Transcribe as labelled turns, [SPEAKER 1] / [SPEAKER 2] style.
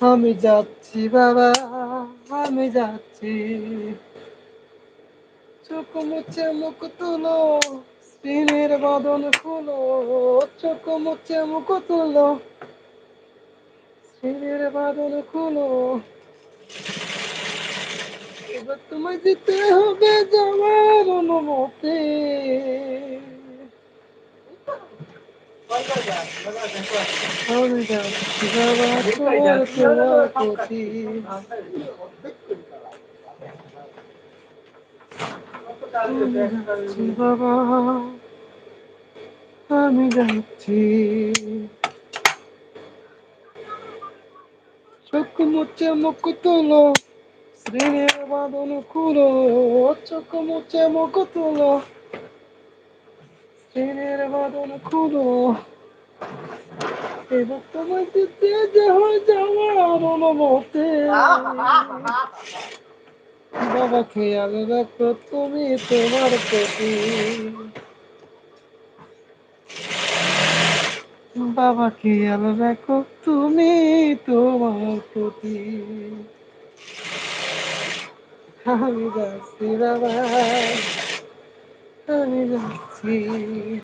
[SPEAKER 1] আমি যাচ্ছি বাবা, আমি যাচ্ছি। চোখ মুছে মুখ তুলো, স্ক্রিনের বাঁধন খুলো। চোখ মুছে মুখ তুলো, স্ক্রিনের বাঁধন খুলো। এবার তোমায় দিতে হবে যাওয়ার অনুমতি। আমি যাচ্ছি বাবা তোমার তোমার প্রতি। আমি যাচ্ছি বাবা, আমি যাচ্ছি। চোখ মুছে মুখ তুলো, স্ক্রিনের বাঁধন খুলো। চোখ মুছে মুখ তুলো, স্ক্রিনের বাঁধন খুলো। এবার তোমায় দিতে যে হয় যাওয়ার অনুমতি। বাবা খেয়াল রাখো তুমি তোমার প্রতি। বাবা খেয়াল রাখো তুমি তোমার প্রতি। আমি যাচ্ছি বাবা, আমি যাচ্ছি।